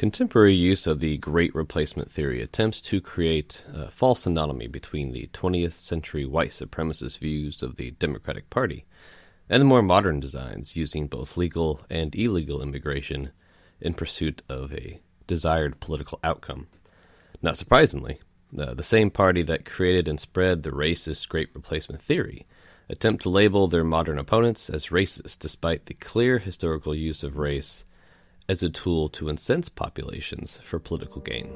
Contemporary use of the Great Replacement theory attempts to create a false anatomy between the 20th century white supremacist views of the Democratic Party and the more modern designs using both legal and illegal immigration in pursuit of a desired political outcome. Not surprisingly, the same party that created and spread the racist Great Replacement theory attempt to label their modern opponents as racist despite the clear historical use of race as a tool to incense populations for political gain.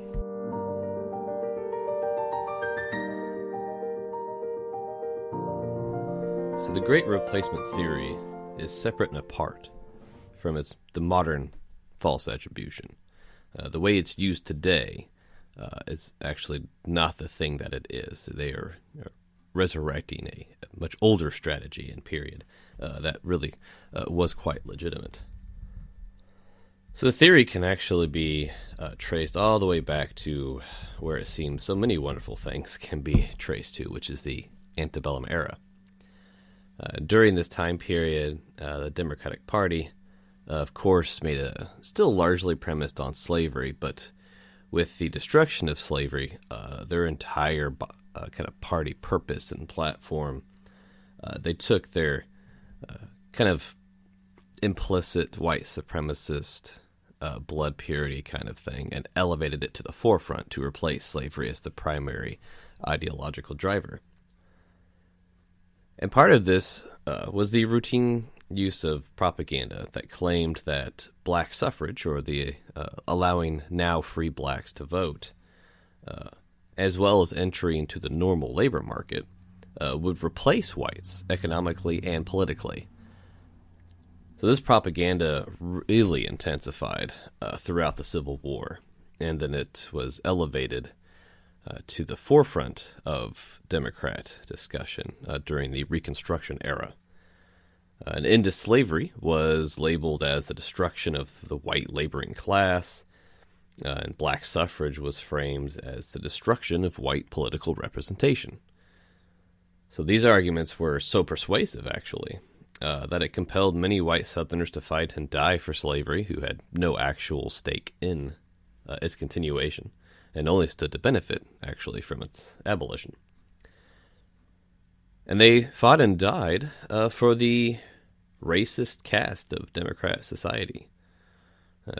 So the Great Replacement theory is separate and apart from the modern false attribution. The way it's used today is actually not the thing that it is. They are resurrecting a much older strategy and period that really was quite legitimate. So the theory can actually be traced all the way back to where it seems so many wonderful things can be traced to, which is the antebellum era. During this time period, the Democratic Party, of course, still largely premised on slavery, but with the destruction of slavery, their entire kind of party purpose and platform, they took their kind of implicit white supremacist blood purity kind of thing and elevated it to the forefront to replace slavery as the primary ideological driver. And part of this was the routine use of propaganda that claimed that black suffrage, or the allowing now free blacks to vote, as well as entry into the normal labor market, would replace whites economically and politically. So this propaganda really intensified throughout the Civil War, and then it was elevated to the forefront of Democrat discussion during the Reconstruction era. An end to slavery was labeled as the destruction of the white laboring class, and black suffrage was framed as the destruction of white political representation. So these arguments were so persuasive, actually, that it compelled many white Southerners to fight and die for slavery who had no actual stake in its continuation, and only stood to benefit, actually, from its abolition. And they fought and died for the racist caste of Democrat society.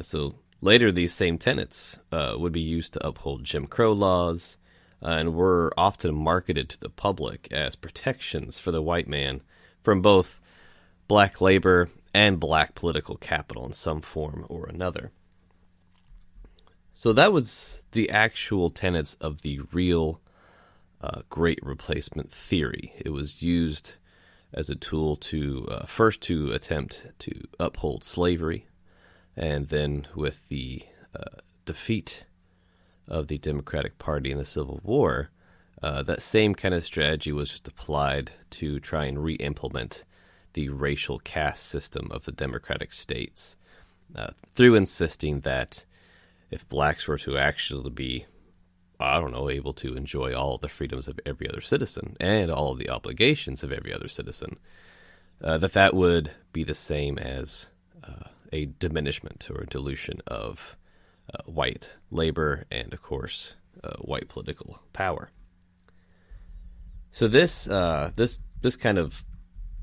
So later, these same tenets would be used to uphold Jim Crow laws and were often marketed to the public as protections for the white man from both black labor and black political capital in some form or another. So that was the actual tenets of the real Great Replacement theory. It was used as a tool to first to attempt to uphold slavery, and then with the defeat of the Democratic Party in the Civil War, that same kind of strategy was just applied to try and re-implement the racial caste system of the democratic states, through insisting that if blacks were to actually be, able to enjoy all of the freedoms of every other citizen and all of the obligations of every other citizen, that would be the same as a diminishment or a dilution of white labor and, of course, white political power. So this kind of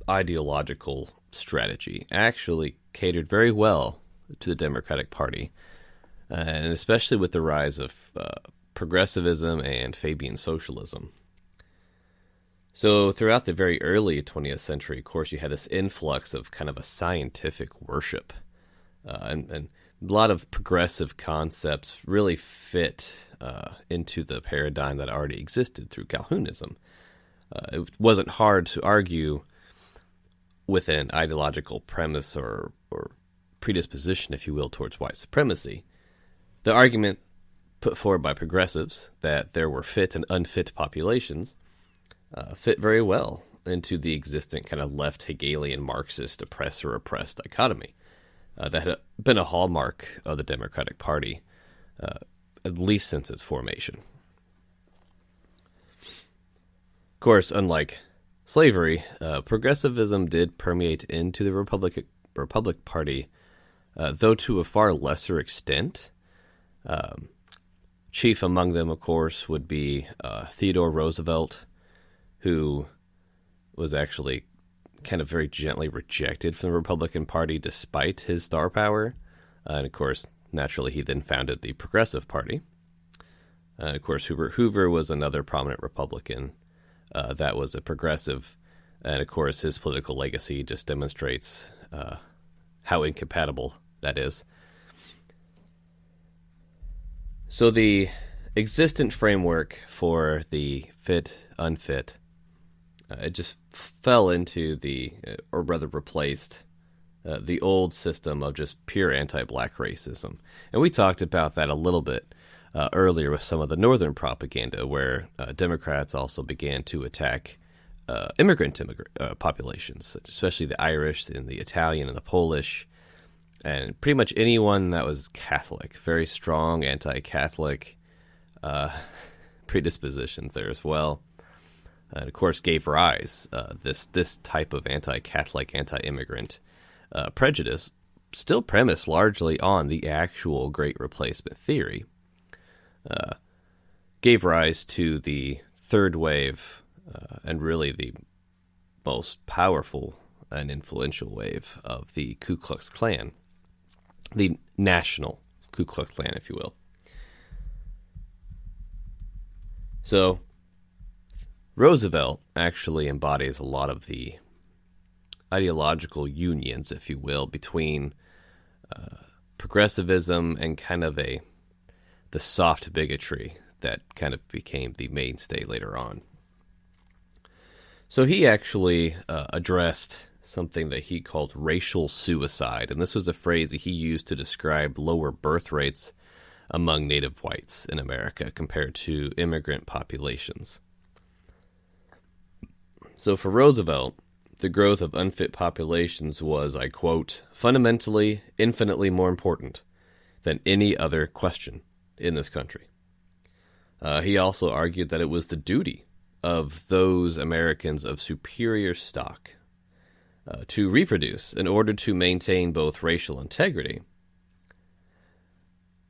ideological strategy actually catered very well to the Democratic Party, and especially with the rise of progressivism and Fabian socialism. So throughout the very early 20th century, of course, you had this influx of kind of a scientific worship, and a lot of progressive concepts really fit into the paradigm that already existed through Calhounism. It wasn't hard to argue with an ideological premise or predisposition, if you will, towards white supremacy. The argument put forward by progressives that there were fit and unfit populations fit very well into the existing kind of left Hegelian Marxist oppressor-oppressed dichotomy that had been a hallmark of the Democratic Party at least since its formation. Of course, unlike slavery, progressivism did permeate into the Republic Party, though to a far lesser extent Chief among them, of course, would be Theodore Roosevelt, who was actually kind of very gently rejected from the Republican Party despite his star power. And of course, naturally, he then founded the Progressive Party. Of course, Hoover was another prominent Republican that was a progressive. And of course, his political legacy just demonstrates how incompatible that is. So the existent framework for the fit, unfit, it just fell into or rather replaced, the old system of just pure anti-black racism. And we talked about that a little bit earlier with some of the northern propaganda, where Democrats also began to attack immigrant populations, especially the Irish and the Italian and the Polish, and pretty much anyone that was Catholic. Very strong anti-Catholic predispositions there as well. And of course gave rise this type of anti-Catholic, anti-immigrant prejudice, still premised largely on the actual Great Replacement theory, gave rise to the third wave, and really the most powerful and influential wave of the Ku Klux Klan, the national Ku Klux Klan, if you will. So Roosevelt actually embodies a lot of the ideological unions, if you will, between progressivism and kind of the soft bigotry that kind of became the mainstay later on. So he actually addressed something that he called racial suicide, and this was a phrase that he used to describe lower birth rates among native whites in America compared to immigrant populations. So for Roosevelt, the growth of unfit populations was, I quote, fundamentally, infinitely more important than any other question in this country. He also argued that it was the duty of those Americans of superior stock to reproduce in order to maintain both racial integrity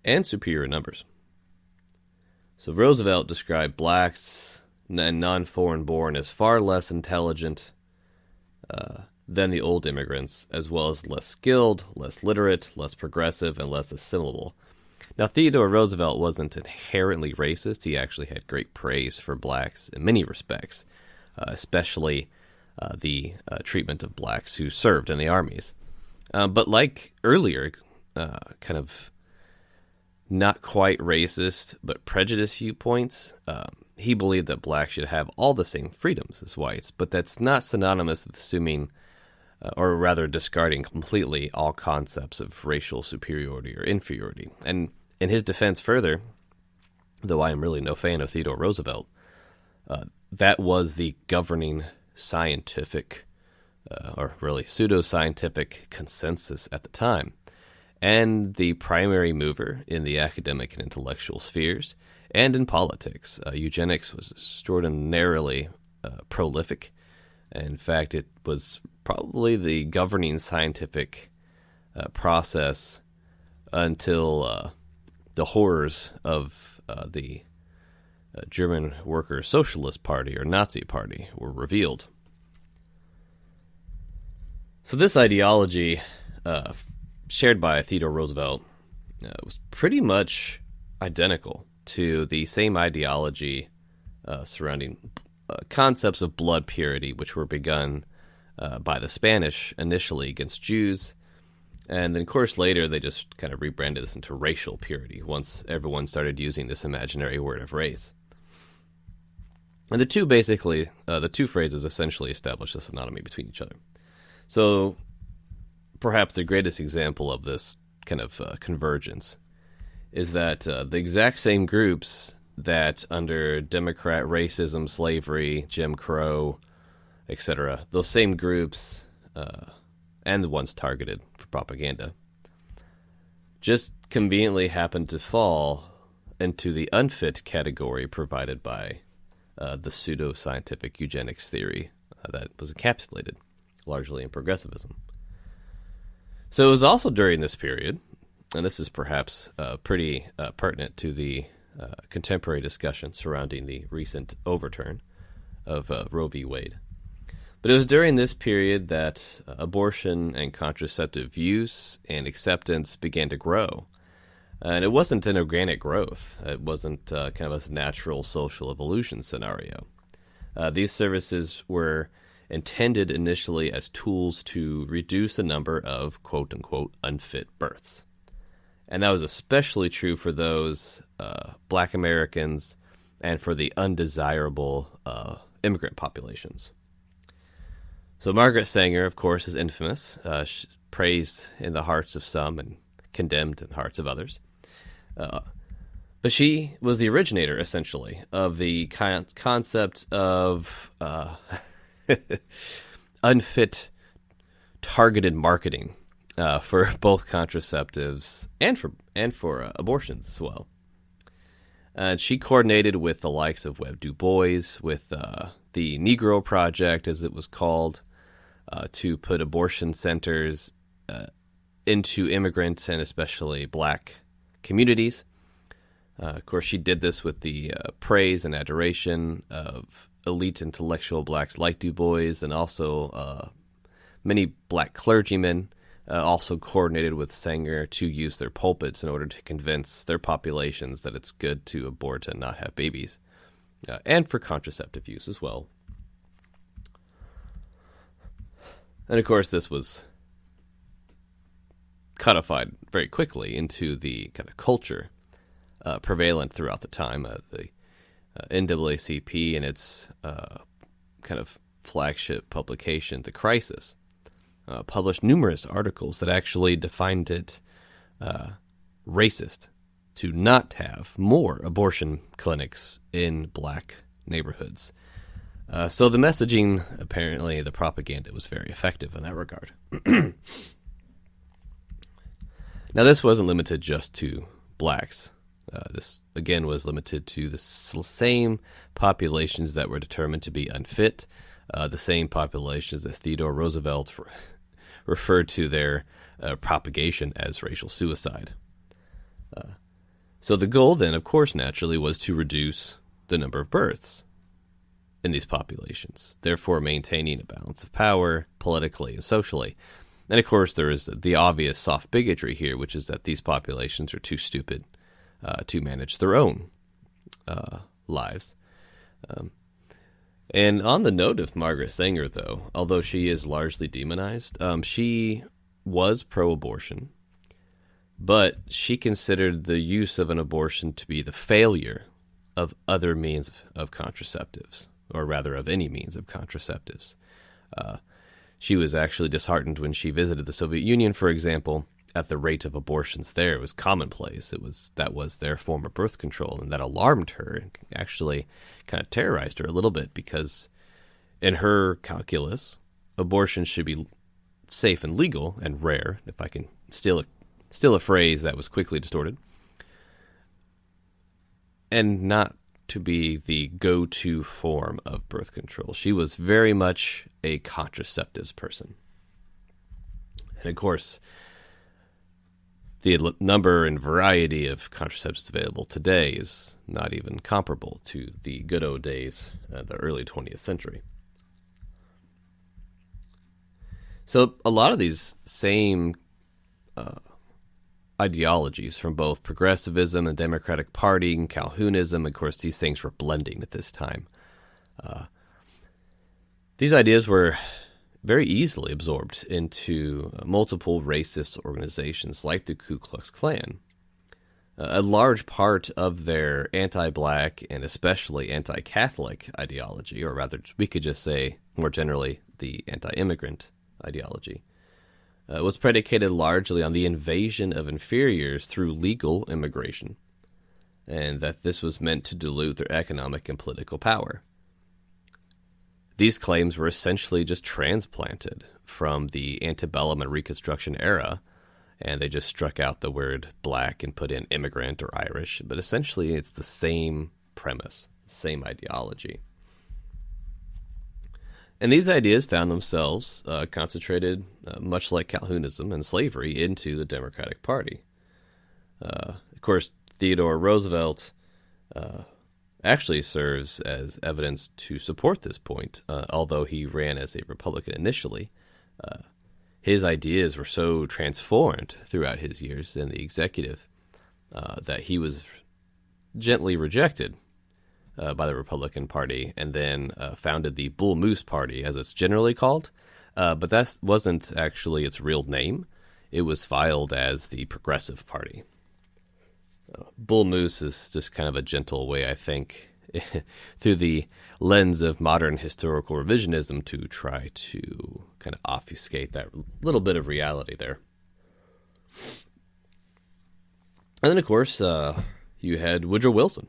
and superior numbers. So Roosevelt described blacks and non-foreign born as far less intelligent than the old immigrants, as well as less skilled, less literate, less progressive, and less assimilable. Now, Theodore Roosevelt wasn't inherently racist. He actually had great praise for blacks in many respects, especially the treatment of blacks who served in the armies. But like earlier, kind of not quite racist, but prejudice viewpoints, he believed that blacks should have all the same freedoms as whites, but that's not synonymous with assuming, or rather discarding completely all concepts of racial superiority or inferiority. And in his defense further, though I am really no fan of Theodore Roosevelt, that was the governing scientific, or really pseudoscientific consensus at the time, and the primary mover in the academic and intellectual spheres, and in politics. Eugenics was extraordinarily prolific. In fact, it was probably the governing scientific process until the horrors of the German Workers' Socialist Party, or Nazi Party, were revealed. So this ideology, shared by Theodore Roosevelt, was pretty much identical to the same ideology surrounding concepts of blood purity, which were begun by the Spanish initially against Jews. And then, of course, later they just kind of rebranded this into racial purity once everyone started using this imaginary word of race. And the two phrases essentially establish a synonymy between each other. So perhaps the greatest example of this kind of convergence is that the exact same groups that under Democrat racism, slavery, Jim Crow, etc., those same groups, and the ones targeted for propaganda, just conveniently happened to fall into the unfit category provided by the pseudo-scientific eugenics theory that was encapsulated largely in progressivism. So it was also during this period and this is perhaps pretty pertinent to the contemporary discussion surrounding the recent overturn of Roe v. Wade. But it was during this period that abortion and contraceptive use and acceptance began to grow. And it wasn't an organic growth. It wasn't kind of a natural social evolution scenario. These services were intended initially as tools to reduce the number of quote-unquote unfit births. And that was especially true for those Black Americans and for the undesirable immigrant populations. So Margaret Sanger, of course, is infamous. She's praised in the hearts of some and condemned in the hearts of others. But she was the originator, essentially, of the concept of unfit targeted marketing for both contraceptives and for abortions as well. And she coordinated with the likes of Webb Du Bois, with the Negro Project, as it was called, to put abortion centers into immigrant and especially Black communities. Of course, she did this with the praise and adoration of elite intellectual Blacks like Du Bois, and also many Black clergymen also coordinated with Sanger to use their pulpits in order to convince their populations that it's good to abort and not have babies, and for contraceptive use as well. And of course, this was codified very quickly into the kind of culture prevalent throughout the time. The NAACP and its kind of flagship publication, The Crisis, published numerous articles that actually defined it racist to not have more abortion clinics in Black neighborhoods. So the messaging, apparently the propaganda, was very effective in that regard. Now, this wasn't limited just to Blacks. This, again, was limited to the same populations that were determined to be unfit, the same populations that Theodore Roosevelt referred to their propagation as racial suicide. So the goal then, of course, naturally, was to reduce the number of births in these populations, therefore maintaining a balance of power politically and socially. And of course, there is the obvious soft bigotry here, which is that these populations are too stupid to manage their own lives. And on the note of Margaret Sanger, though, although she is largely demonized, she was pro-abortion, but she considered the use of an abortion to be the failure of other means of contraceptives, or rather of any means of contraceptives. She was actually disheartened when she visited the Soviet Union, for example, at the rate of abortions there. It was commonplace. That was their form of birth control, and that alarmed her and actually kind of terrorized her a little bit, because in her calculus, abortion should be safe and legal and rare, if I can steal a phrase that was quickly distorted, and not to be the go-to form of birth control. She was very much a contraceptives person. And of course, the number and variety of contraceptives available today is not even comparable to the good old days, the early 20th century. So a lot of these same ideologies from both progressivism and Democratic Party and Calhounism, of course, these things were blending at this time. These ideas were very easily absorbed into multiple racist organizations like the Ku Klux Klan. A large part of their anti-Black and especially anti-Catholic ideology, or rather we could just say more generally the anti-immigrant ideology, was predicated largely on the invasion of inferiors through legal immigration, and that this was meant to dilute their economic and political power. These claims were essentially just transplanted from the antebellum and Reconstruction era, and they just struck out the word Black and put in immigrant or Irish, but essentially it's the same premise, same ideology. And these ideas found themselves concentrated, much like Calhounism and slavery, into the Democratic Party. Of course, Theodore Roosevelt actually serves as evidence to support this point, although he ran as a Republican initially. His ideas were so transformed throughout his years in the executive that he was gently rejected by the Republican Party, and then founded the Bull Moose Party, as it's generally called. But that wasn't actually its real name. It was filed as the Progressive Party. Bull Moose is just kind of a gentle way, I think, through the lens of modern historical revisionism, to try to kind of obfuscate that little bit of reality there. And then, of course, you had Woodrow Wilson.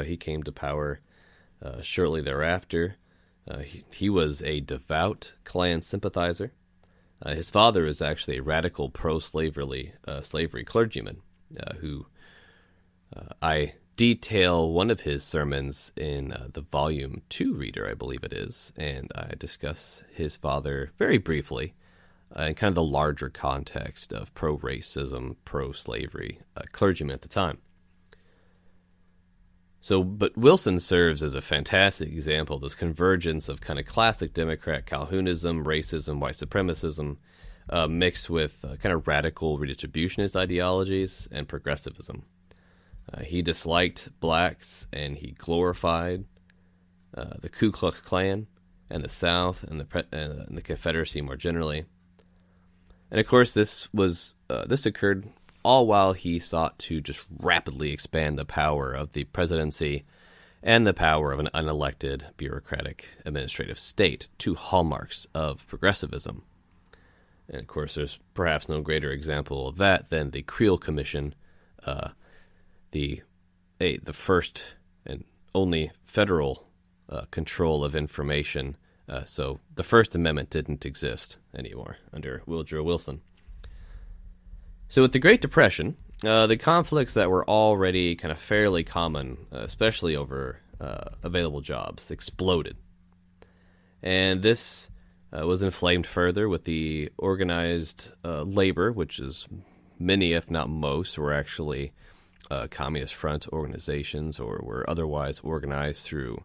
He came to power shortly thereafter. He was a devout Klan sympathizer. His father is actually a radical pro-slavery slavery clergyman who I detail one of his sermons in the Volume 2 reader, I believe it is, and I discuss his father very briefly in kind of the larger context of pro-racism, pro-slavery clergyman at the time. But Wilson serves as a fantastic example of this convergence of kind of classic Democrat Calhounism, racism, white supremacism, mixed with kind of radical redistributionist ideologies and progressivism. He disliked blacks, and he glorified the Ku Klux Klan and the South and the Confederacy more generally. And of course, this occurred all while he sought to just rapidly expand the power of the presidency and the power of an unelected bureaucratic administrative state, two hallmarks of progressivism. And of course, there's perhaps no greater example of that than the Creel Commission, the first and only federal control of information. So the First Amendment didn't exist anymore under Woodrow Wilson. So with the Great Depression, the conflicts that were already kind of fairly common, especially over available jobs, exploded. And this was inflamed further with the organized labor, which is many, if not most, were actually Communist Front organizations or were otherwise organized through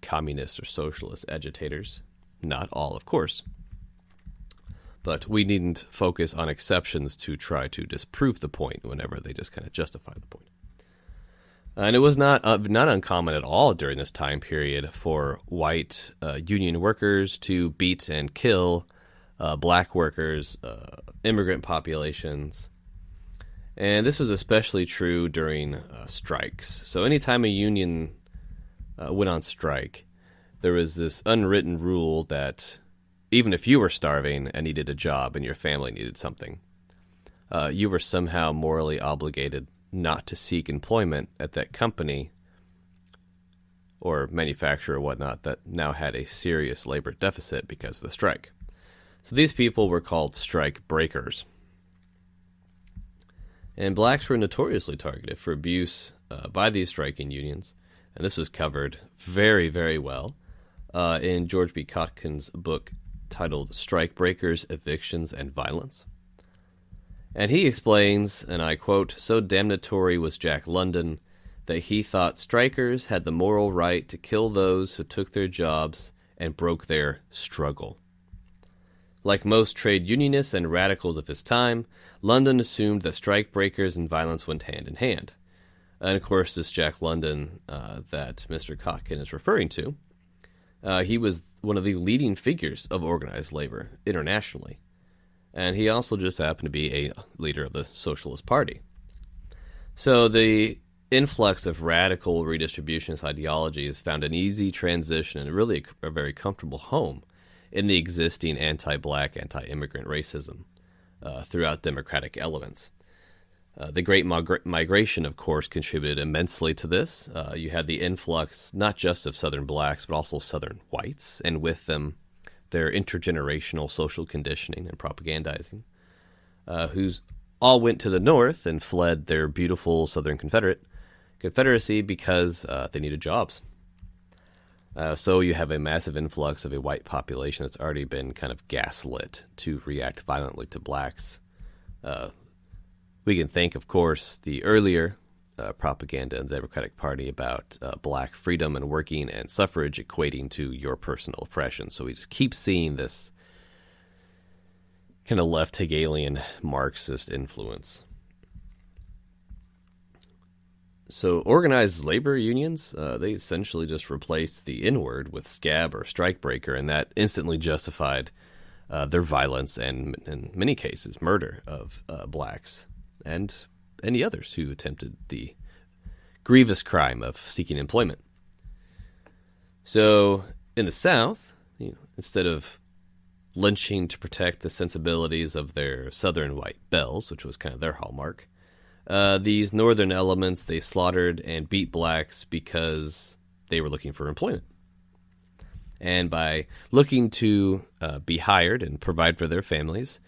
communist or socialist agitators. Not all, of course. But we needn't focus on exceptions to try to disprove the point whenever they just kind of justify the point. And it was not uncommon at all during this time period for white union workers to beat and kill black workers, immigrant populations. And this was especially true during strikes. So anytime a union went on strike, there was this unwritten rule that even if you were starving and needed a job and your family needed something, you were somehow morally obligated not to seek employment at that company or manufacturer or whatnot that now had a serious labor deficit because of the strike. So these people were called strike breakers. And blacks were notoriously targeted for abuse by these striking unions, and this was covered very, very well in George B. Kotkin's book titled Strike Breakers, Evictions, and Violence. And he explains, and I quote, "So damnatory was Jack London that he thought strikers had the moral right to kill those who took their jobs and broke their struggle." Like most trade unionists and radicals of his time, London assumed that strike breakers and violence went hand in hand. And of course, this Jack London that Mr. Kotkin is referring to, he was one of the leading figures of organized labor internationally. And he also just happened to be a leader of the Socialist Party. So the influx of radical redistributionist ideologies found an easy transition and really a very comfortable home in the existing anti-black, anti-immigrant racism throughout democratic elements. The Great Migration, of course, contributed immensely to this. You had the influx not just of Southern blacks, but also Southern whites, and with them their intergenerational social conditioning and propagandizing, who's all went to the north and fled their beautiful Southern Confederacy because they needed jobs. So you have a massive influx of a white population that's already been kind of gaslit to react violently to blacks, We can thank, of course, the earlier propaganda in the Democratic Party about black freedom and working and suffrage equating to your personal oppression. So we just keep seeing this kind of left Hegelian Marxist influence. So organized labor unions, they essentially just replaced the N-word with scab or strikebreaker, and that instantly justified their violence and, in many cases, murder of blacks and any others who attempted the grievous crime of seeking employment. So in the South, instead of lynching to protect the sensibilities of their Southern white belles, which was kind of their hallmark, these Northern elements, they slaughtered and beat blacks because they were looking for employment. And by looking to be hired and provide for their families,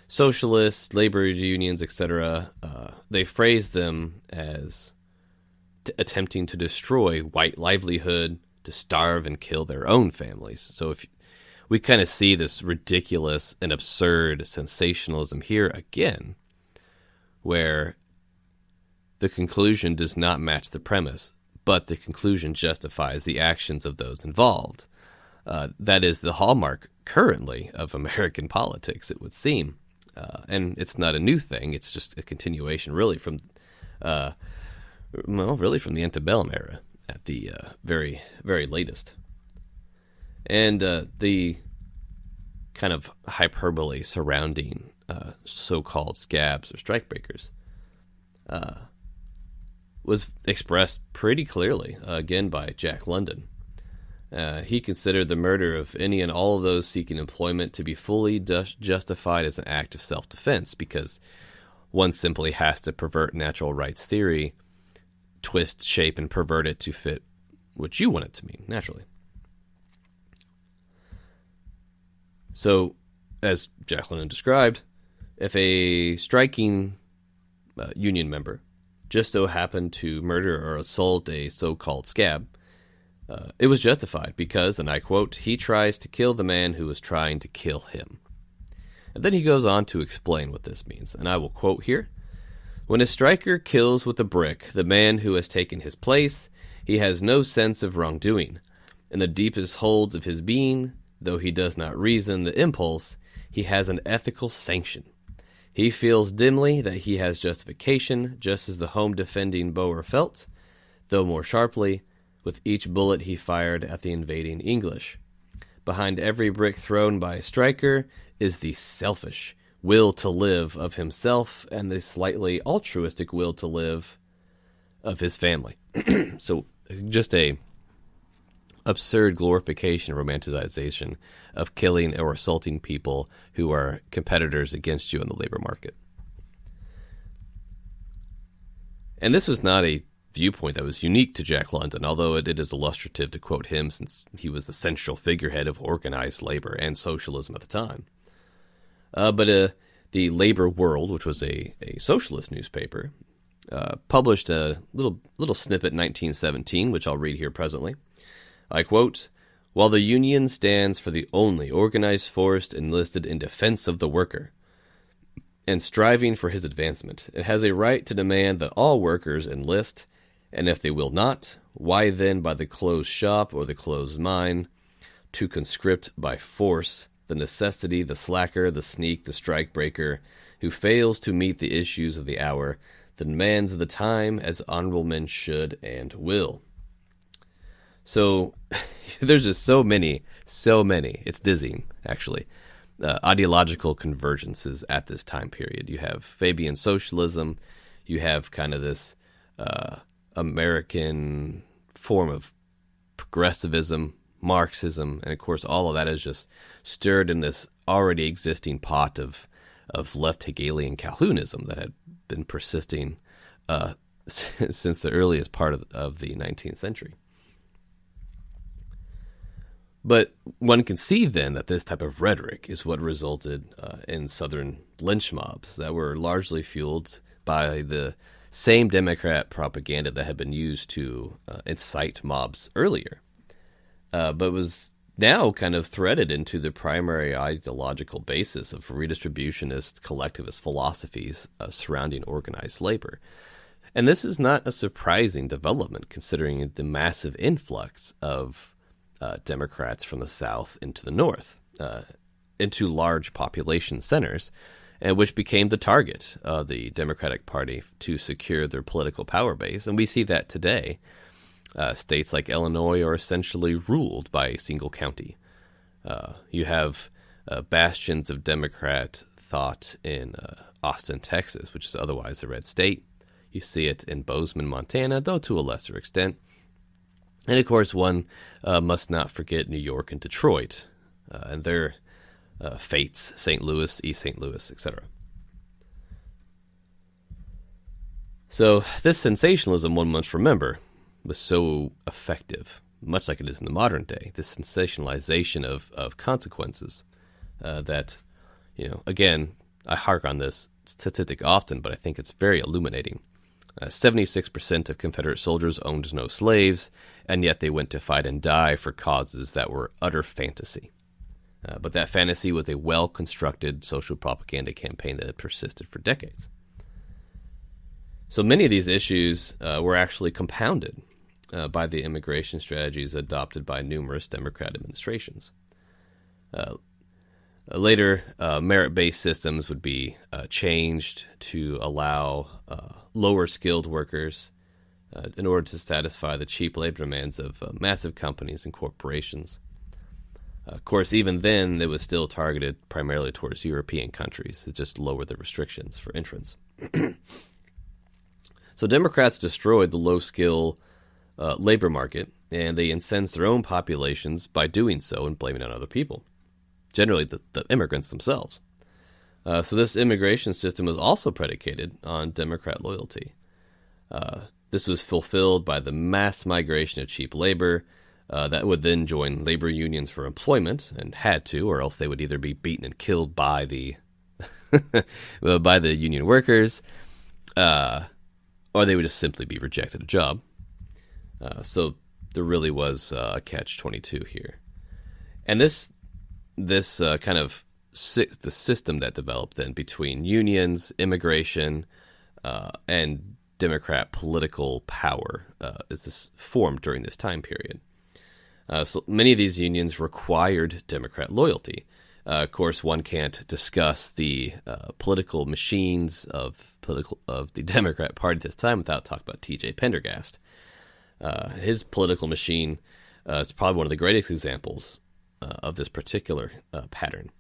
socialists, labor unions, etc., they phrased them as attempting to destroy white livelihood, to starve and kill their own families. So if we kind of see this ridiculous and absurd sensationalism here again, where the conclusion does not match the premise, but the conclusion justifies the actions of those involved. That is the hallmark currently of American politics, it would seem. And it's not a new thing. It's just a continuation, really, from the antebellum era at the very, very latest. And the kind of hyperbole surrounding so-called scabs or strikebreakers was expressed pretty clearly, again, by Jack London. He considered the murder of any and all of those seeking employment to be fully justified as an act of self-defense, because one simply has to pervert natural rights theory, twist, shape, and pervert it to fit what you want it to mean, naturally. So, as Jack London described, if a striking union member just so happened to murder or assault a so-called scab, it was justified because, and I quote, he tries to kill the man who is trying to kill him. And then he goes on to explain what this means, and I will quote here. When a striker kills with a brick the man who has taken his place, he has no sense of wrongdoing. In the deepest holds of his being, though he does not reason the impulse, he has an ethical sanction. He feels dimly that he has justification, just as the home-defending Boer felt, though more sharply, with each bullet he fired at the invading English. Behind every brick thrown by a striker is the selfish will to live of himself and the slightly altruistic will to live of his family. So just a absurd glorification and romanticization of killing or assaulting people who are competitors against you in the labor market. And this was not a viewpoint that was unique to Jack London, although it is illustrative to quote him since he was the central figurehead of organized labor and socialism at the time. But the Labor World, which was a socialist newspaper, published a little snippet in 1917, which I'll read here presently. I quote, "While the Union stands for the only organized force enlisted in defense of the worker, and striving for his advancement, it has a right to demand that all workers enlist, and if they will not, why then by the closed shop or the closed mine, to conscript by force the necessity, the slacker, the sneak, the strike-breaker, who fails to meet the issues of the hour, the demands of the time, as honorable men should and will." So there's just so many, it's dizzying, actually, ideological convergences at this time period. You have Fabian socialism, you have kind of this American form of progressivism, Marxism, and of course all of that is just stirred in this already existing pot of left Hegelian Calhounism that had been persisting since the earliest part of the 19th century. But one can see then that this type of rhetoric is what resulted in Southern lynch mobs that were largely fueled by the same Democrat propaganda that had been used to incite mobs earlier. But was now kind of threaded into the primary ideological basis of redistributionist collectivist philosophies surrounding organized labor. And this is not a surprising development considering the massive influx of Democrats from the South into the North, into large population centers, which became the target of the Democratic Party to secure their political power base. And we see that today. States like Illinois are essentially ruled by a single county. You have bastions of Democrat thought in Austin, Texas, which is otherwise a red state. You see it in Bozeman, Montana, though to a lesser extent. And of course, one must not forget New York and Detroit and their fates, St. Louis, East St. Louis, etc. So this sensationalism, one must remember, was so effective, much like it is in the modern day, this sensationalization of consequences that, again, I hark on this statistic often, but I think it's very illuminating. 76% of Confederate soldiers owned no slaves, and yet they went to fight and die for causes that were utter fantasy. But that fantasy was a well-constructed social propaganda campaign that had persisted for decades. So many of these issues were actually compounded by the immigration strategies adopted by numerous Democrat administrations. Later, merit-based systems would be changed to allow lower-skilled workers in order to satisfy the cheap labor demands of massive companies and corporations. Of course, even then, it was still targeted primarily towards European countries. It just lowered the restrictions for entrance. So Democrats destroyed the low-skill labor market, and they incensed their own populations by doing so and blaming it on other people, generally the immigrants themselves. So this immigration system was also predicated on Democrat loyalty. This was fulfilled by the mass migration of cheap labor that would then join labor unions for employment, and had to, or else they would either be beaten and killed by the by the union workers, or they would just simply be rejected a job. So there really was a catch-22 here. And this kind of the system that developed then between unions, immigration, and Democrat political power is formed during this time period. So many of these unions required Democrat loyalty. Of course, one can't discuss the political machines of the Democrat Party at this time without talking about T.J. Pendergast. His political machine is probably one of the greatest examples of this particular pattern.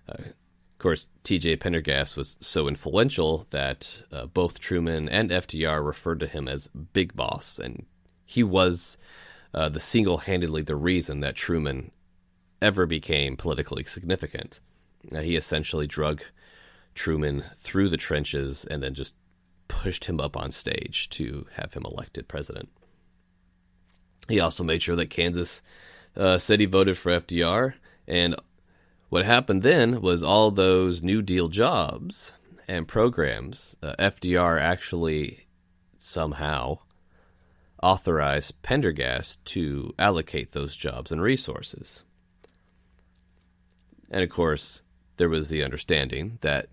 Of course, T.J. Pendergast was so influential that both Truman and FDR referred to him as Big Boss, and he was single-handedly the reason that Truman ever became politically significant. He essentially drug Truman through the trenches and then just pushed him up on stage to have him elected president. He also made sure that Kansas City voted for FDR, and what happened then was all those New Deal jobs and programs, FDR actually somehow authorized Pendergast to allocate those jobs and resources. And of course, there was the understanding that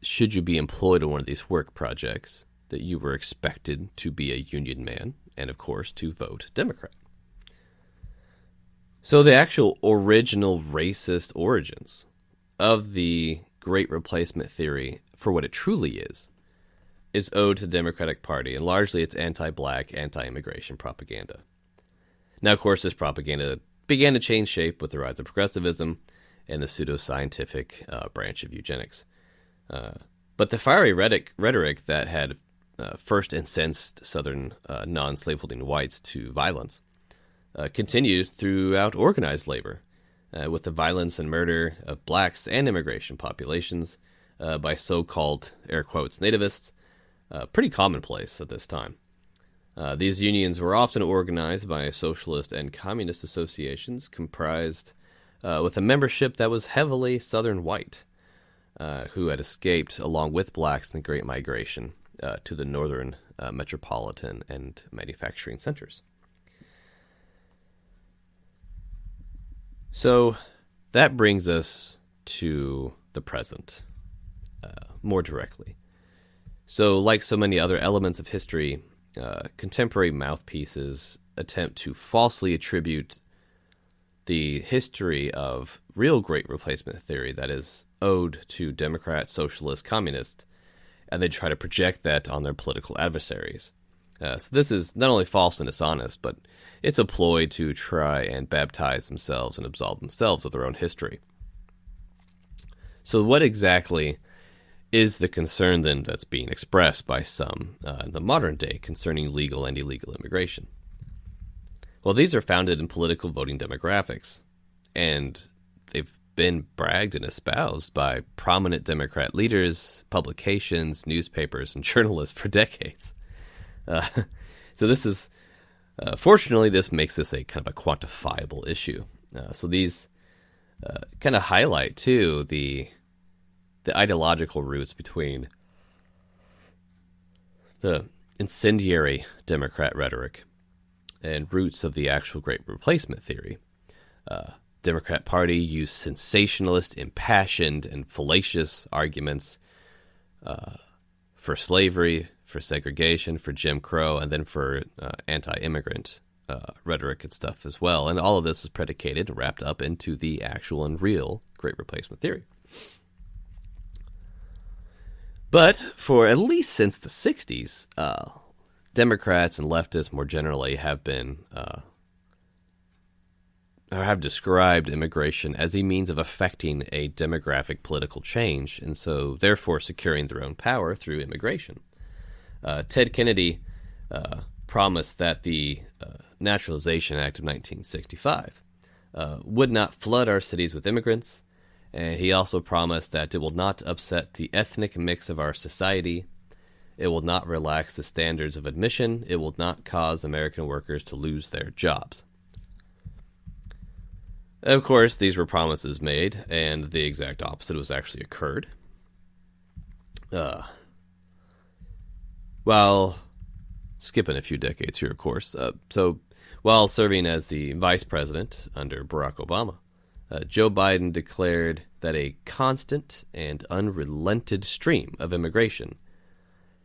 should you be employed on one of these work projects, that you were expected to be a union man and, of course, to vote Democrat. So the actual original racist origins of the Great Replacement theory, for what it truly is owed to the Democratic Party, and largely its anti-black, anti-immigration propaganda. Now, of course, this propaganda began to change shape with the rise of progressivism and the pseudo-scientific branch of eugenics. But the fiery rhetoric that had first incensed Southern non-slaveholding whites to violence continued throughout organized labor, with the violence and murder of blacks and immigration populations by so-called, air quotes, nativists, pretty commonplace at this time. These unions were often organized by socialist and communist associations comprised with a membership that was heavily Southern white, who had escaped along with blacks in the Great Migration to the northern metropolitan and manufacturing centers. So that brings us to the present, more directly. So, like so many other elements of history, contemporary mouthpieces attempt to falsely attribute the history of real Great Replacement theory that is owed to Democrat, Socialist, Communist, and they try to project that on their political adversaries. So this is not only false and dishonest, but it's a ploy to try and baptize themselves and absolve themselves of their own history. So what exactly is the concern then that's being expressed by some in the modern day concerning legal and illegal immigration? Well, these are founded in political voting demographics, and they've been bragged and espoused by prominent Democrat leaders, publications, newspapers, and journalists for decades. So this is, fortunately, this makes this a kind of a quantifiable issue. So these kind of highlight, too, the ideological roots between the incendiary Democrat rhetoric and roots of the actual Great Replacement theory. Democrat Party used sensationalist, impassioned, and fallacious arguments for slavery, for segregation, for Jim Crow, and then for anti-immigrant rhetoric and stuff as well. And all of this was predicated and wrapped up into the actual and real Great Replacement theory. But for at least since the 60s, Democrats and leftists more generally have been or have described immigration as a means of effecting a demographic political change, and so therefore securing their own power through immigration. Ted Kennedy promised that the Naturalization Act of 1965 would not flood our cities with immigrants, and he also promised that it will not upset the ethnic mix of our society. It will not relax the standards of admission. It will not cause American workers to lose their jobs. Of course, these were promises made, and the exact opposite was actually occurred. While skipping a few decades here, of course. So while serving as the vice president under Barack Obama, Joe Biden declared that a constant and unrelented stream of immigration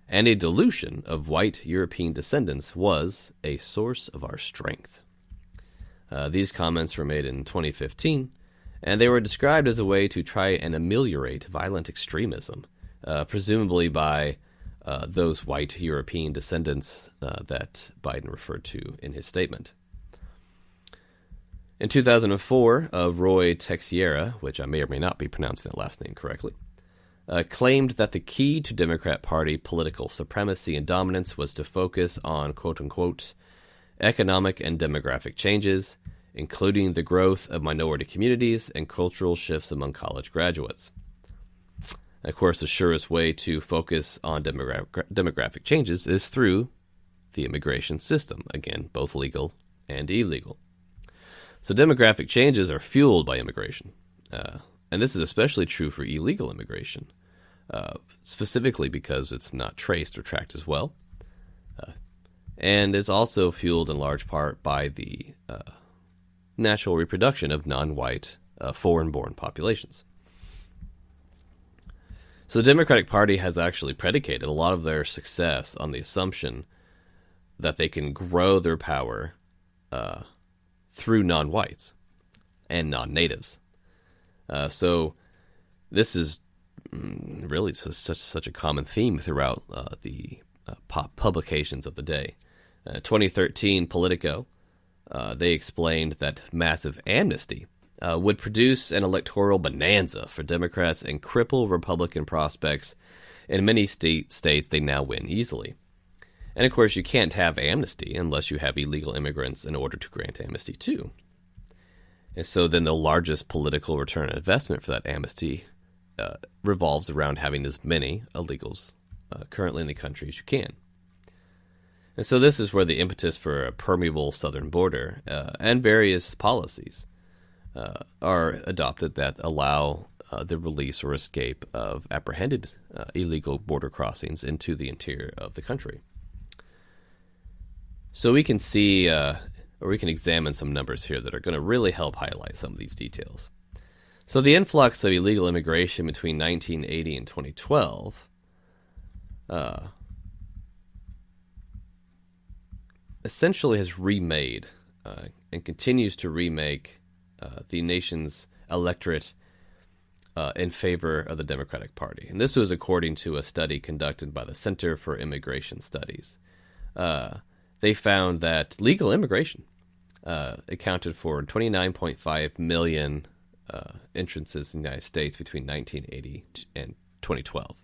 and a dilution of white European descendants was a source of our strength. These comments were made in 2015, and they were described as a way to try and ameliorate violent extremism, presumably by those white European descendants that Biden referred to in his statement. In 2004, Roy Texiera, which I may or may not be pronouncing that last name correctly, claimed that the key to Democrat Party political supremacy and dominance was to focus on, quote-unquote, economic and demographic changes, including the growth of minority communities and cultural shifts among college graduates. Of course, the surest way to focus on demographic changes is through the immigration system, again, both legal and illegal. So demographic changes are fueled by immigration, and this is especially true for illegal immigration, specifically because it's not traced or tracked as well. And it's also fueled in large part by the natural reproduction of non-white foreign-born populations. So the Democratic Party has actually predicated a lot of their success on the assumption that they can grow their power through non-whites and non-natives. So this is really such a common theme throughout the publications of the day. 2013, Politico, they explained that massive amnesty would produce an electoral bonanza for Democrats and cripple Republican prospects. In many states, they now win easily. And of course, you can't have amnesty unless you have illegal immigrants in order to grant amnesty too. And so then the largest political return on investment for that amnesty revolves around having as many illegals currently in the country as you can. And so this is where the impetus for a permeable southern border and various policies are adopted that allow the release or escape of apprehended illegal border crossings into the interior of the country. So we can see or we can examine some numbers here that are going to really help highlight some of these details. So the influx of illegal immigration between 1980 and 2012 essentially has remade and continues to remake the nation's electorate in favor of the Democratic Party. And this was according to a study conducted by the Center for Immigration Studies. They found that legal immigration accounted for 29.5 million entrances in the United States between 1980 and 2012.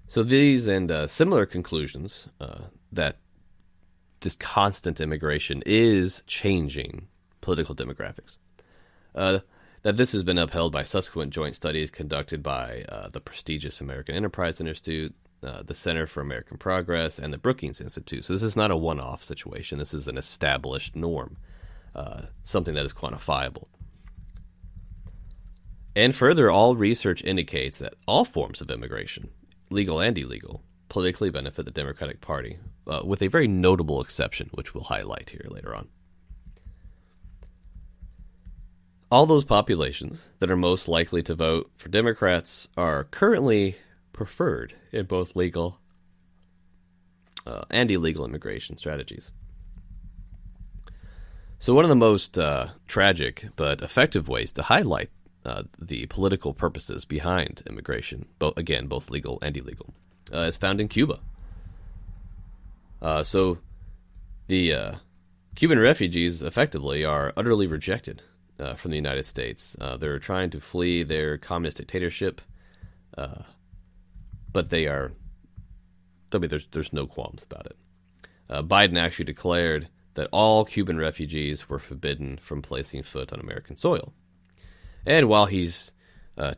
So these and similar conclusions that this constant immigration is changing political demographics. That this has been upheld by subsequent joint studies conducted by the prestigious American Enterprise Institute, the Center for American Progress, and the Brookings Institute. So this is not a one-off situation. This is an established norm, something that is quantifiable. And further, all research indicates that all forms of immigration, legal and illegal, politically benefit the Democratic Party, with a very notable exception, which we'll highlight here later on. All those populations that are most likely to vote for Democrats are currently preferred in both legal and illegal immigration strategies. So one of the most tragic but effective ways to highlight the political purposes behind immigration, both legal and illegal, is found in Cuba. So the Cuban refugees effectively are utterly rejected from the United States. They're trying to flee their communist dictatorship, but there's no qualms about it. Biden actually declared that all Cuban refugees were forbidden from placing foot on American soil. And while he's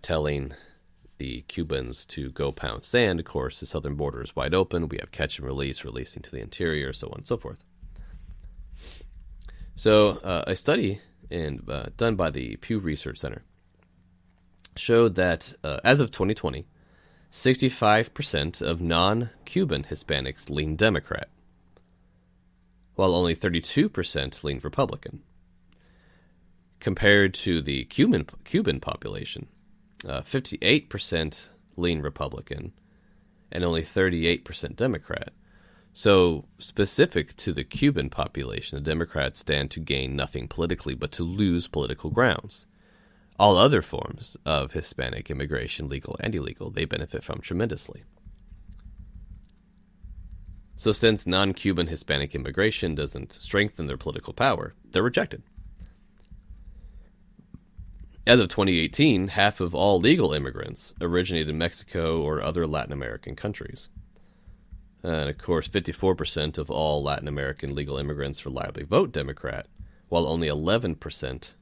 telling the Cubans to go pound sand, of course, the southern border is wide open. We have catch and release, releasing to the interior, so on and so forth. So a study done by the Pew Research Center showed that as of 2020, 65% of non-Cuban Hispanics lean Democrat, while only 32% lean Republican. Compared to the Cuban population, 58% lean Republican and only 38% Democrat. So specific to the Cuban population, the Democrats stand to gain nothing politically but to lose political grounds. All other forms of Hispanic immigration, legal and illegal, they benefit from tremendously. So since non-Cuban Hispanic immigration doesn't strengthen their political power, they're rejected. As of 2018, half of all legal immigrants originated in Mexico or other Latin American countries. And of course, 54% of all Latin American legal immigrants reliably vote Democrat, while only 11%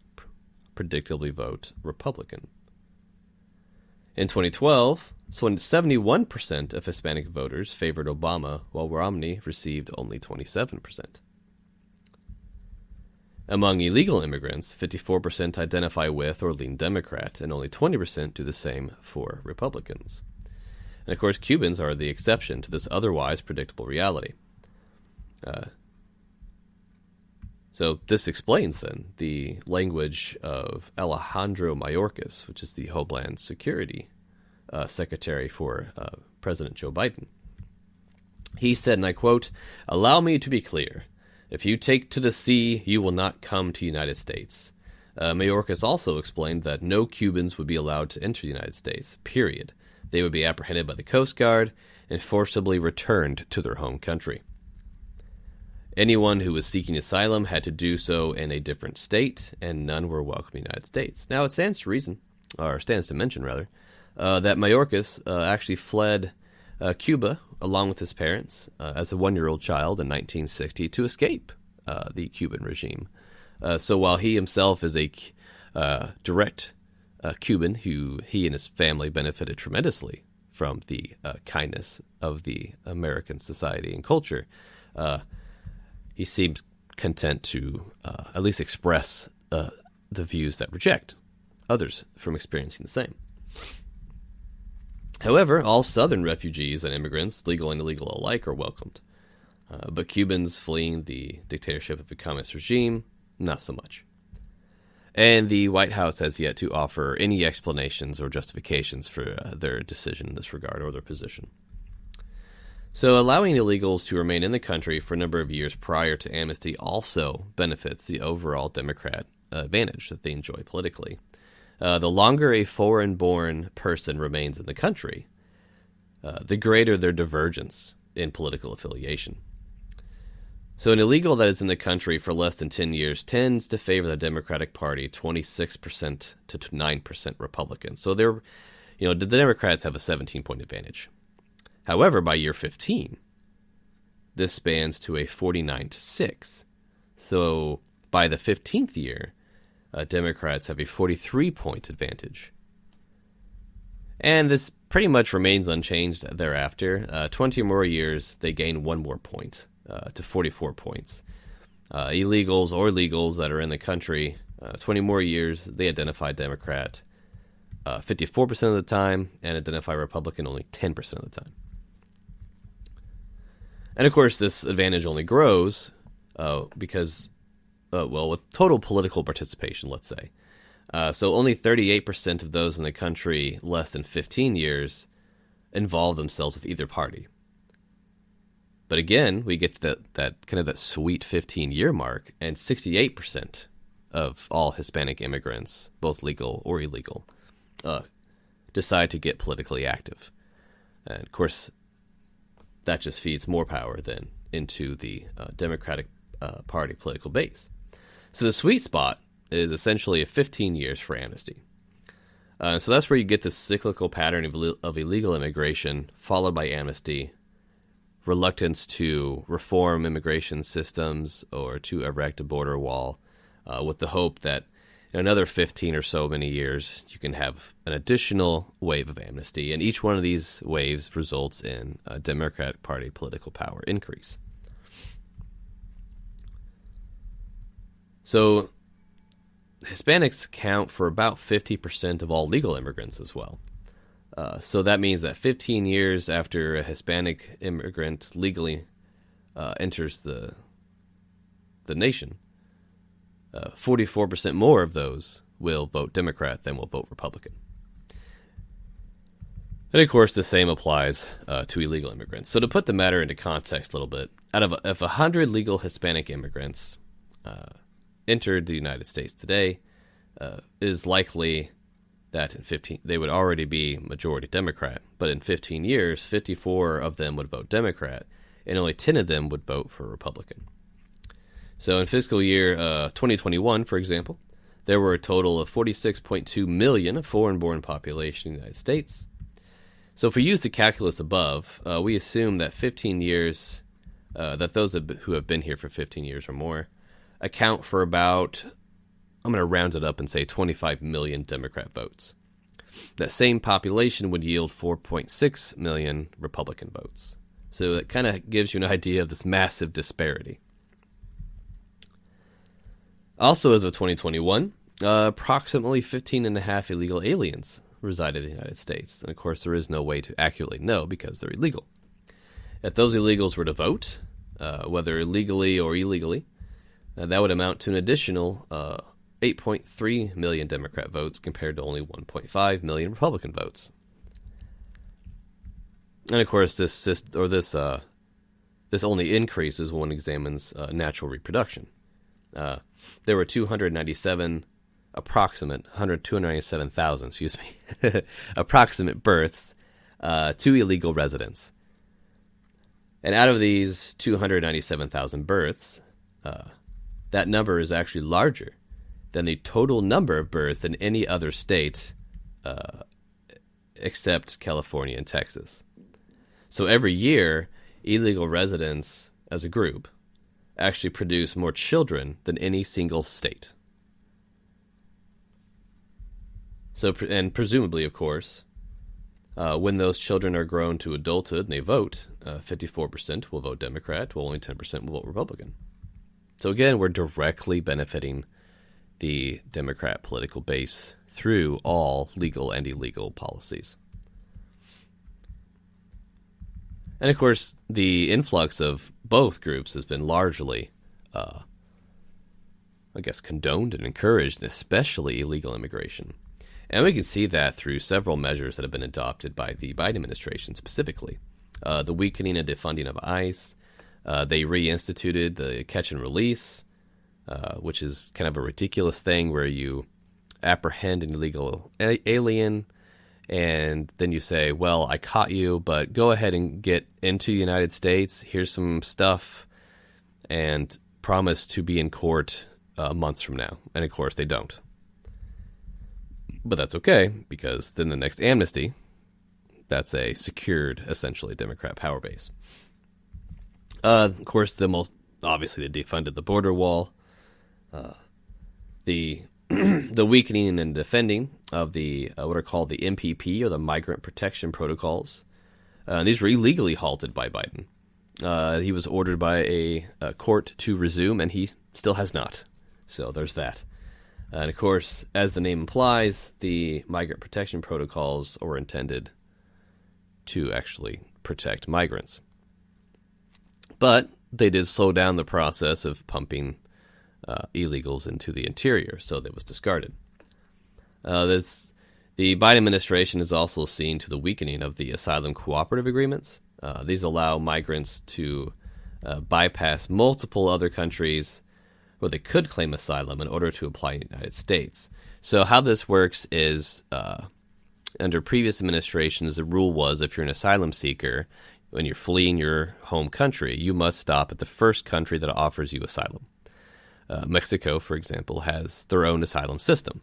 predictably vote Republican. In 2012, 71% of Hispanic voters favored Obama, while Romney received only 27%. Among illegal immigrants, 54% identify with or lean Democrat, and only 20% do the same for Republicans. And of course, Cubans are the exception to this otherwise predictable reality. So this explains, then, the language of Alejandro Mayorkas, which is the Homeland Security Secretary for President Joe Biden. He said, and I quote, "Allow me to be clear. If you take to the sea, you will not come to the United States." Mayorkas also explained that no Cubans would be allowed to enter the United States, period. They would be apprehended by the Coast Guard and forcibly returned to their home country. Anyone who was seeking asylum had to do so in a different state, and none were welcome in the United States. Now, it stands to mention, that Mayorkas actually fled Cuba along with his parents as a one-year-old child in 1960 to escape the Cuban regime. So while he himself is a direct Cuban who he and his family benefited tremendously from the kindness of the American society and culture, he seems content to at least express the views that reject others from experiencing the same. However, all Southern refugees and immigrants, legal and illegal alike, are welcomed. But Cubans fleeing the dictatorship of the communist regime, not so much. And the White House has yet to offer any explanations or justifications for their decision in this regard or their position. So allowing illegals to remain in the country for a number of years prior to amnesty also benefits the overall Democrat advantage that they enjoy politically. The longer a foreign-born person remains in the country, the greater their divergence in political affiliation. So an illegal that is in the country for less than 10 years tends to favor the Democratic Party 26% to 9% Republican. So the Democrats have a 17-point advantage. However, by year 15, this spans to a 49-6. So by the 15th year, Democrats have a 43-point advantage. And this pretty much remains unchanged thereafter. 20 more years, they gain one more point to 44 points. Illegals or legals that are in the country, 20 more years, they identify Democrat 54% of the time and identify Republican only 10% of the time. And of course, this advantage only grows because, with total political participation, let's say. So only 38% of those in the country less than 15 years involve themselves with either party. But again, we get to that sweet 15-year mark, and 68% of all Hispanic immigrants, both legal or illegal, decide to get politically active. And of course, that just feeds more power then into the Democratic Party political base. So the sweet spot is essentially 15 years for amnesty. So that's where you get this cyclical pattern of illegal immigration followed by amnesty, reluctance to reform immigration systems or to erect a border wall, with the hope that in another 15 or so many years you can have an additional wave of amnesty, and each one of these waves results in a Democratic Party political power increase. So Hispanics count for about 50% of all legal immigrants as well. So that means that 15 years after a Hispanic immigrant legally enters the nation, 44% more of those will vote Democrat than will vote Republican. And of course, the same applies to illegal immigrants. So to put the matter into context a little bit, if 100 legal Hispanic immigrants entered the United States today, it is likely that in 15 they would already be majority Democrat, but in 15 years, 54 of them would vote Democrat, and only 10 of them would vote for Republican. So in fiscal year 2021, for example, there were a total of 46.2 million foreign-born population in the United States. So if we use the calculus above, we assume that 15 years, that those who have been here for 15 years or more account for about, I'm going to round it up and say 25 million Democrat votes. That same population would yield 4.6 million Republican votes. So it kind of gives you an idea of this massive disparity. Also, as of 2021, approximately 15.5 illegal aliens reside in the United States. And of course, there is no way to accurately know because they're illegal. If those illegals were to vote, whether legally or illegally, that would amount to an additional 8.3 million Democrat votes compared to only 1.5 million Republican votes. And of course, this only increases when one examines natural reproduction. There were 297,000 approximate births to illegal residents. And out of these 297,000 births, that number is actually larger than the total number of births in any other state except California and Texas. So every year, illegal residents as a group actually produce more children than any single state. So, and presumably, of course, when those children are grown to adulthood and they vote, 54% will vote Democrat, while only 10% will vote Republican. So again, we're directly benefiting the Democrat political base through all legal and illegal policies. And of course, the influx of both groups has been largely, condoned and encouraged, especially illegal immigration. And we can see that through several measures that have been adopted by the Biden administration specifically. The weakening and defunding of ICE. They reinstituted the catch and release, which is kind of a ridiculous thing where you apprehend an illegal alien and then you say, well, I caught you, but go ahead and get into the United States. Here's some stuff and promise to be in court months from now. And of course they don't. But that's okay, because then the next amnesty, that's a secured, essentially, Democrat power base. Of course, they defunded the border wall. The the weakening and defending of the what are called the MPP, or the Migrant Protection Protocols. These were illegally halted by Biden. He was ordered by a court to resume, and he still has not. So there's that. And of course, as the name implies, the Migrant Protection Protocols were intended to actually protect migrants. But they did slow down the process of pumping illegals into the interior, so that was discarded. The Biden administration is also seen to the weakening of the Asylum Cooperative agreements. These allow migrants to bypass multiple other countries where they could claim asylum in order to apply in the United States. So how this works is, under previous administrations, the rule was if you're an asylum seeker, when you're fleeing your home country, you must stop at the first country that offers you asylum. Mexico, for example, has their own asylum system.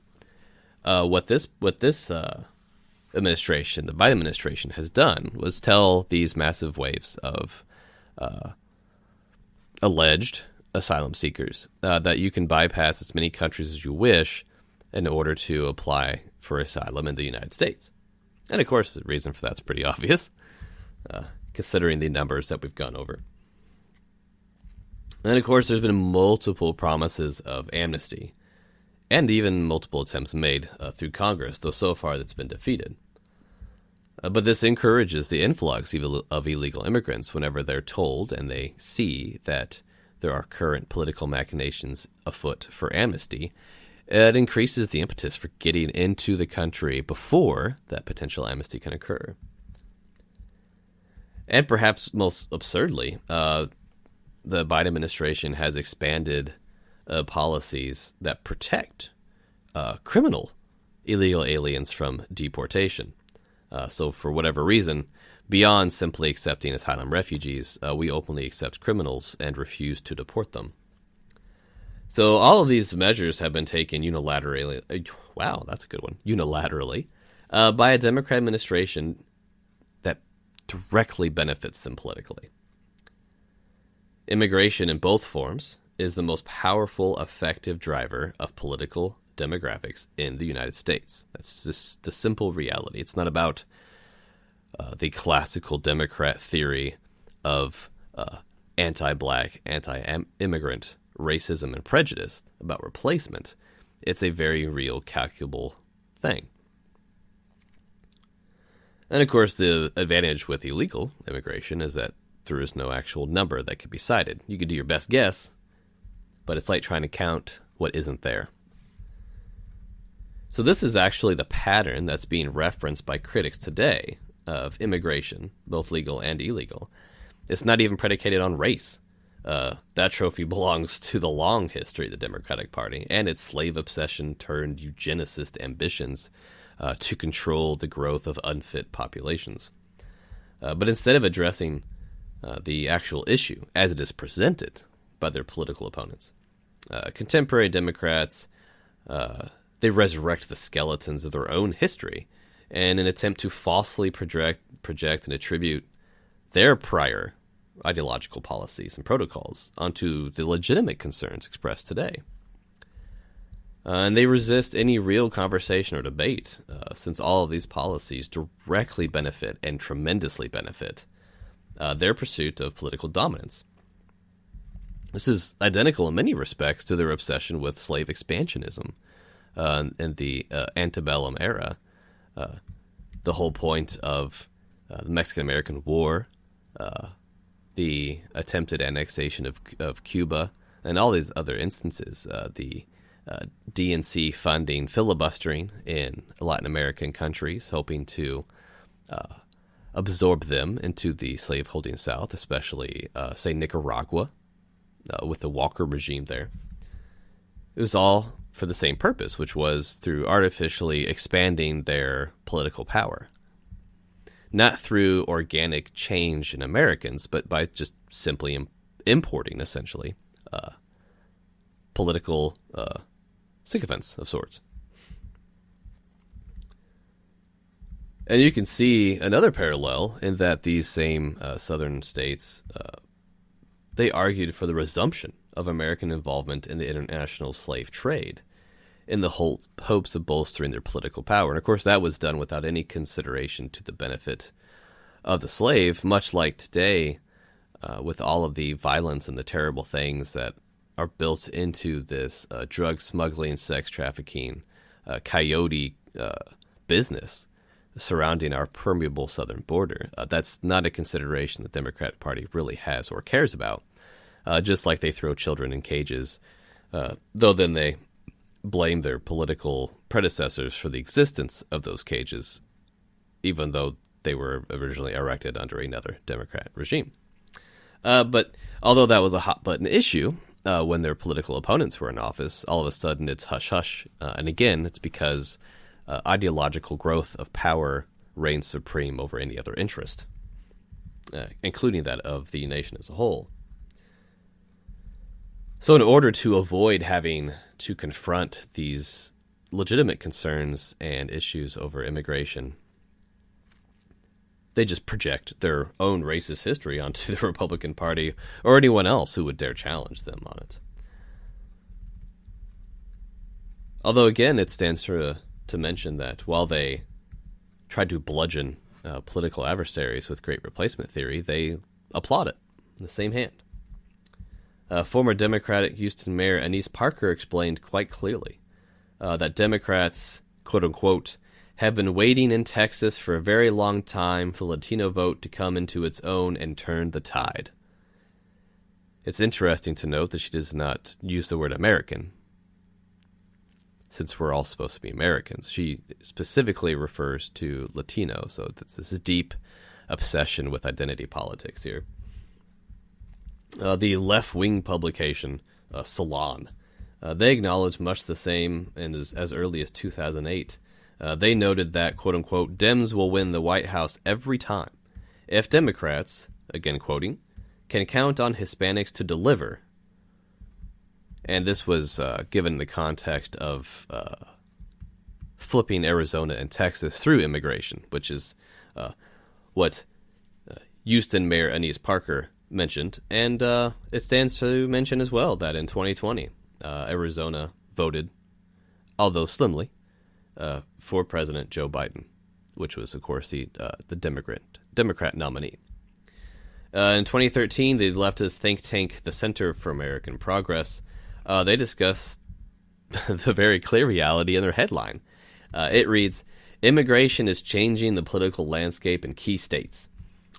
What this administration, the Biden administration, has done was tell these massive waves of alleged asylum seekers that you can bypass as many countries as you wish in order to apply for asylum in the United States. And of course, the reason for that's pretty obvious, considering the numbers that we've gone over. And of course, there's been multiple promises of amnesty, and even multiple attempts made through Congress, though so far that's been defeated. But this encourages the influx of illegal immigrants whenever they're told and they see that there are current political machinations afoot for amnesty. It increases the impetus for getting into the country before that potential amnesty can occur. And perhaps most absurdly, the Biden administration has expanded policies that protect criminal illegal aliens from deportation. So for whatever reason, beyond simply accepting asylum refugees, we openly accept criminals and refuse to deport them. So all of these measures have been taken unilaterally. Wow, that's a good one. Unilaterally by a Democrat administration that directly benefits them politically. Immigration in both forms is the most powerful, effective driver of political demographics in the United States. That's just the simple reality. It's not about the classical Democrat theory of anti-black, anti-immigrant racism and prejudice about replacement. It's a very real, calculable thing. And of course, the advantage with illegal immigration is that there is no actual number that could be cited. You could do your best guess, but it's like trying to count what isn't there. So this is actually the pattern that's being referenced by critics today of immigration, both legal and illegal. It's not even predicated on race. That trophy belongs to the long history of the Democratic Party and its slave obsession turned eugenicist ambitions to control the growth of unfit populations. But instead of addressing the actual issue as it is presented by their political opponents, contemporary Democrats, they resurrect the skeletons of their own history in an attempt to falsely project and attribute their prior ideological policies and protocols onto the legitimate concerns expressed today. And they resist any real conversation or debate, since all of these policies directly benefit and tremendously benefit their pursuit of political dominance. This is identical in many respects to their obsession with slave expansionism in the antebellum era. The whole point of the Mexican-American War, the attempted annexation of Cuba, and all these other instances, the DNC funding filibustering in Latin American countries, hoping to absorb them into the slave-holding South, especially, say, Nicaragua, with the Walker regime there. It was all for the same purpose, which was through artificially expanding their political power. Not through organic change in Americans, but by just simply importing, essentially, political sycophants of sorts. And you can see another parallel in that these same southern states, they argued for the resumption of American involvement in the international slave trade in the hopes of bolstering their political power. And of course, that was done without any consideration to the benefit of the slave, much like today, with all of the violence and the terrible things that are built into this drug smuggling, sex trafficking, coyote business surrounding our permeable southern border. That's not a consideration the Democratic Party really has or cares about, just like they throw children in cages, though then they blame their political predecessors for the existence of those cages, even though they were originally erected under another Democrat regime. But although that was a hot-button issue when their political opponents were in office, all of a sudden it's hush-hush. And again, it's because ideological growth of power reigns supreme over any other interest, including that of the nation as a whole. So in order to avoid having to confront these legitimate concerns and issues over immigration, they just project their own racist history onto the Republican Party or anyone else who would dare challenge them on it. Although, again, it stands to mention that while they tried to bludgeon political adversaries with great replacement theory, they applaud it in the same hand. Former Democratic Houston Mayor Annise Parker explained quite clearly that Democrats, quote-unquote, have been waiting in Texas for a very long time for the Latino vote to come into its own and turn the tide. It's interesting to note that she does not use the word American, since we're all supposed to be Americans. She specifically refers to Latino, so this is deep obsession with identity politics here. The left-wing publication, Salon, they acknowledged much the same, and as early as 2008, they noted that, quote-unquote, Dems will win the White House every time if Democrats, again quoting, can count on Hispanics to deliver. And this was given in the context of flipping Arizona and Texas through immigration, which is what Houston Mayor Annise Parker mentioned. And it stands to mention as well that in 2020, Arizona voted, although slimly, for President Joe Biden, which was, of course, the Democrat nominee. In 2013, the leftist think tank, the Center for American Progress, they discuss the very clear reality in their headline. It reads, "Immigration is changing the political landscape in key states."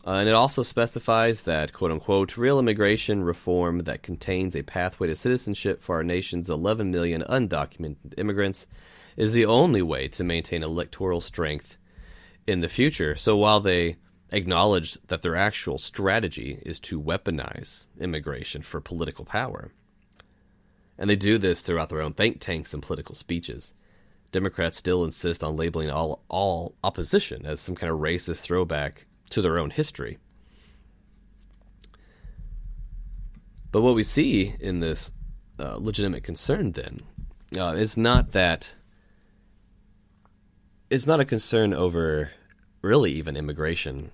And it also specifies that, quote-unquote, real immigration reform that contains a pathway to citizenship for our nation's 11 million undocumented immigrants is the only way to maintain electoral strength in the future. So while they acknowledge that their actual strategy is to weaponize immigration for political power, and they do this throughout their own think tanks and political speeches, Democrats still insist on labeling all opposition as some kind of racist throwback to their own history. But what we see in this legitimate concern then is not that it's not a concern over really even immigration,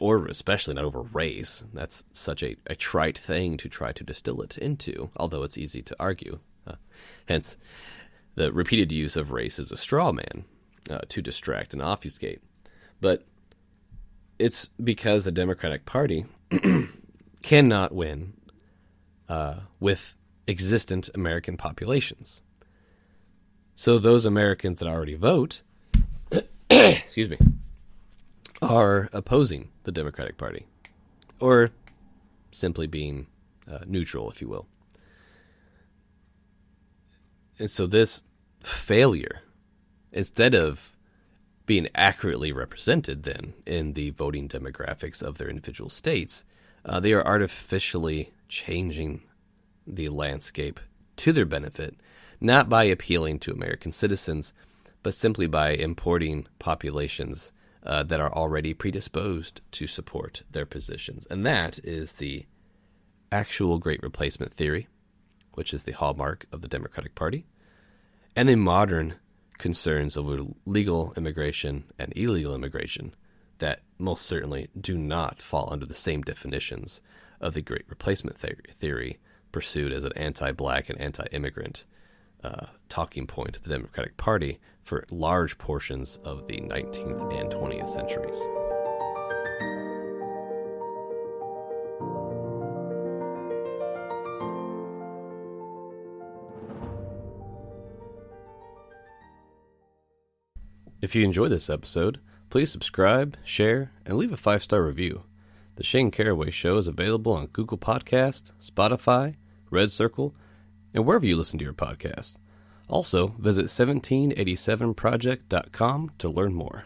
or especially not over race. That's such a trite thing to try to distill it into, although it's easy to argue. Hence, the repeated use of race as a straw man to distract and obfuscate. But it's because the Democratic Party cannot win with existent American populations. So those Americans that already vote, excuse me, are opposing the Democratic Party, or simply being neutral, if you will. And so this failure, instead of being accurately represented then in the voting demographics of their individual states, they are artificially changing the landscape to their benefit, not by appealing to American citizens, but simply by importing populations that are already predisposed to support their positions. And that is the actual Great Replacement theory, which is the hallmark of the Democratic Party, and the modern concerns over legal immigration and illegal immigration that most certainly do not fall under the same definitions of the Great Replacement theory pursued as an anti-black and anti-immigrant talking point of the Democratic Party for large portions of the 19th and 20th centuries. If you enjoyed this episode, please subscribe, share, and leave a 5-star review. The Shane Caraway Show is available on Google Podcasts, Spotify, Red Circle, and wherever you listen to your podcast. Also, visit 1787project.com to learn more.